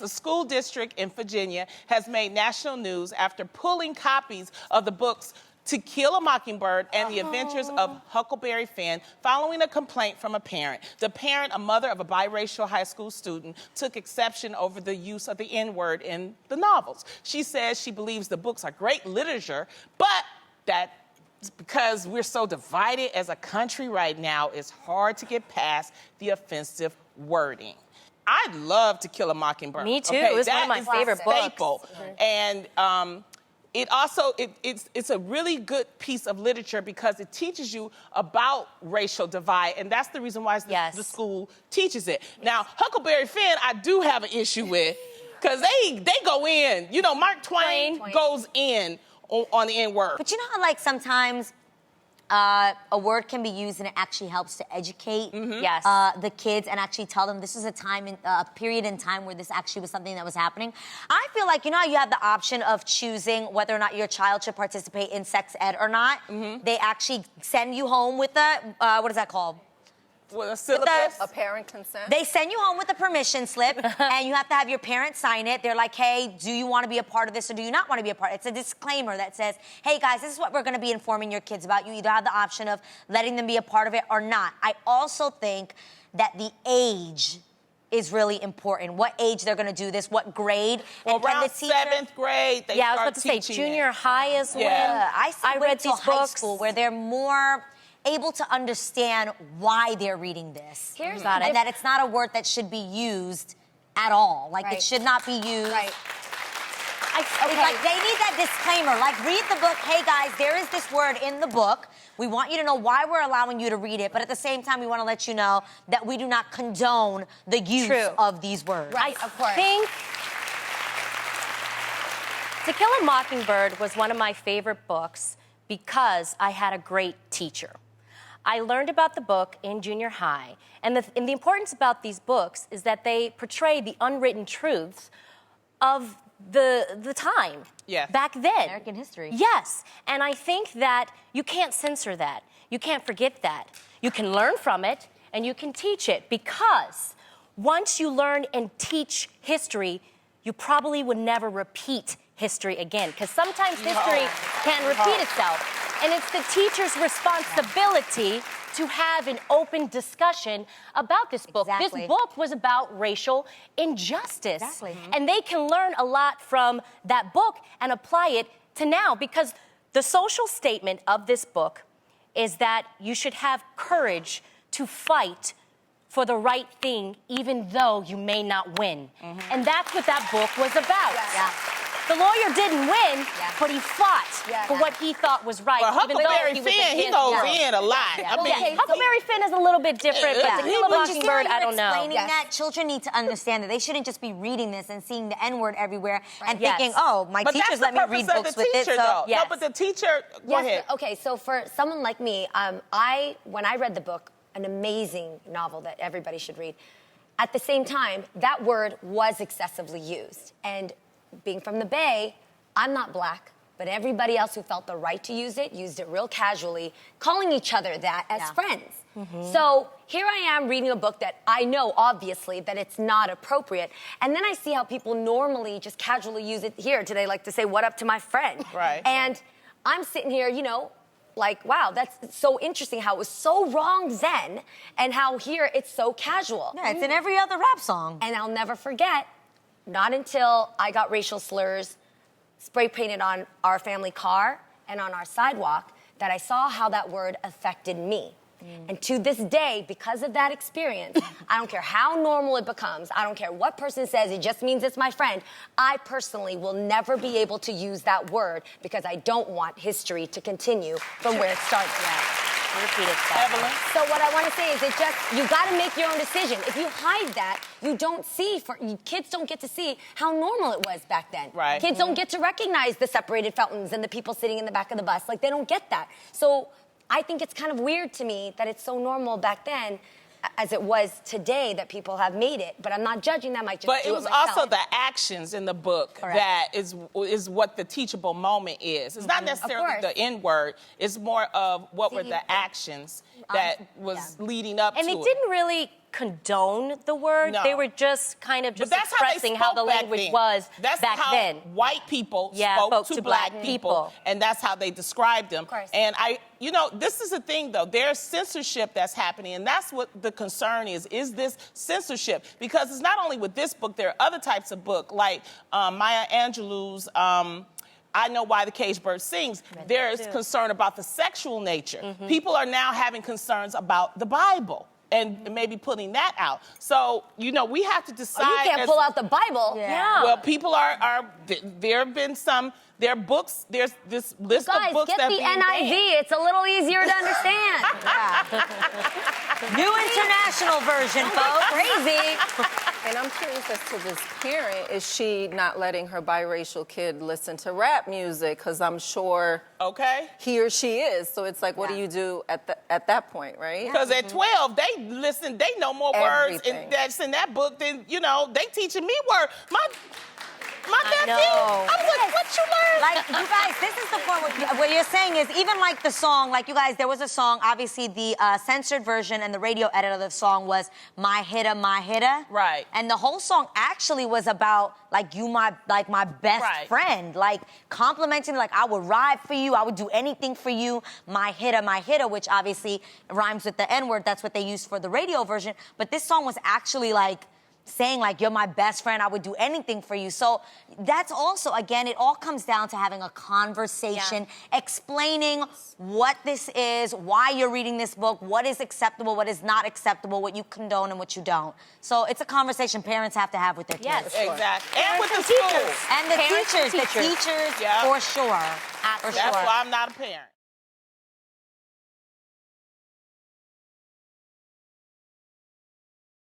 The school district in Virginia has made national news after pulling copies of the books To Kill a Mockingbird and The Adventures of Huckleberry Finn following a complaint from a parent. The parent, a mother of a biracial high school student, took exception over the use of the N-word in the novels. She says she believes the books are great literature, but that because we're so divided as a country right now, it's hard to get past the offensive wording. I'd love To Kill a Mockingbird. Me too. It was one of my favorite books. And it's a really good piece of literature because it teaches you about racial divide, and that's the reason why the school teaches it. Now, Huckleberry Finn, I do have an issue with, because they go in. You know, Mark Twain goes in on the N-word. But you know how, like, sometimes a word can be used and it actually helps to educate the kids and actually tell them this is a period in time where this actually was something that was happening. I feel like, you know how you have the option of choosing whether or not your child should participate in sex ed or not? They actually send you home with a, what is that called? With a syllabus? A parent consent? They send you home with a permission slip, and you have to have your parents sign it. They're like, hey, do you want to be a part of this or do you not want to be a part? It's a disclaimer that says, hey, guys, this is what we're going to be informing your kids about. You either have the option of letting them be a part of it or not. I also think that the age is really important. What age they're going to do this, what grade. Well, and around the teacher, 7th grade, they I was start about to say it. junior high is when I read these high books. school where they're more able to understand why they're reading this. And that it's not a word that should be used at all. Like, it should not be used. It's like they need that disclaimer. Like, read the book. Hey, guys, there is this word in the book. We want you to know why we're allowing you to read it, but at the same time, we want to let you know that we do not condone the use of these words. I think To Kill a Mockingbird was one of my favorite books because I had a great teacher. I learned about the book in junior high, and the importance about these books is that they portray the unwritten truths of the time back then. American history. Yes, and I think that you can't censor that. You can't forget that. You can learn from it, and you can teach it, because once you learn and teach history, you probably would never repeat history again, because sometimes history can repeat itself. And it's the teacher's responsibility to have an open discussion about this book. This book was about racial injustice. And they can learn a lot from that book and apply it to now, because the social statement of this book is that you should have courage to fight for the right thing, even though you may not win. And that's what that book was about. The lawyer didn't win, but he fought for what he thought was right. Well, Huckleberry Finn, he goes in a lot. I mean, Huckleberry Finn is a little bit different, but To Kill a Mockingbird, I don't know. Explaining that, children need to understand that they shouldn't just be reading this and seeing the N-word everywhere and thinking, oh, my teachers let me read books with it. No, but the teacher, go ahead. Okay, so for someone like me, when I read the book, an amazing novel that everybody should read, at the same time, that word was excessively used. And being from the Bay, I'm not black, but everybody else who felt the right to use it used it real casually, calling each other that as friends. So here I am reading a book that I know, obviously, that it's not appropriate. And then I see how people normally just casually use it here. Today, like to say, what up to my friend? And I'm sitting here, you know, like, wow, that's so interesting how it was so wrong then and how here it's so casual. Yeah, it's in every other rap song. And I'll never forget, not until I got racial slurs spray painted on our family car and on our sidewalk, that I saw how that word affected me. And to this day, because of that experience, I don't care how normal it becomes, I don't care what person says, it just means it's my friend, I personally will never be able to use that word because I don't want history to continue from where it started. Repeat itself. So what I want to say is you got to make your own decision. If you hide that, you don't see, kids don't get to see how normal it was back then. Kids don't get to recognize the separated fountains and the people sitting in the back of the bus. Like, they don't get that. So I think it's kind of weird to me that it's so normal back then as it was today that people have made it, but I'm not judging them. I just But do it was myself. also the actions in the book that is what the teachable moment is. It's not necessarily the N-word. It's more of what were the actions that was leading up to it. And it didn't really condone the word. No. They were just kind of just But that's expressing how the language was that's back how then. white people Yeah, spoke to black people, and that's how they described them. Of course. And this is the thing though. There's censorship that's happening, and that's what the concern is. Is this censorship? Because it's not only with this book. There are other types of book, like Maya Angelou's. I Know Why the Caged Bird Sings. There is concern about the sexual nature. Mm-hmm. People are now having concerns about the Bible and maybe putting that out. So, we have to decide. You can't pull out the Bible. Yeah. Well, people there have been there are books, there's this list Guys, of books get that the NIV. It's a little easier to understand. New international version, folks. Crazy. And I'm curious as to this parent, is she not letting her biracial kid listen to rap music? Because I'm sure he or she is. So it's like, what do you do at that point, right? Because at 12, they know more words that's in that book than, they teaching me words. My nephew, I was like, what you learn? Like, you guys, this is the point. What you're saying is, even like the song, like you guys, there was a song, obviously the censored version and the radio edit of the song was My Hitta, My Hitta. Right. And the whole song actually was about, like, my best friend. Like, complimenting, like, I would ride for you, I would do anything for you. My Hitta, which obviously rhymes with the N-word. That's what they used for the radio version. But this song was actually, like, saying, like, you're my best friend, I would do anything for you. So that's also, again, it all comes down to having a conversation, explaining what this is, why you're reading this book, what is acceptable, what is not acceptable, what you condone and what you don't. So it's a conversation parents have to have with their kids. Yes. Exactly. And with the schools. And the Parents and teachers, teachers. for sure. That's why I'm not a parent.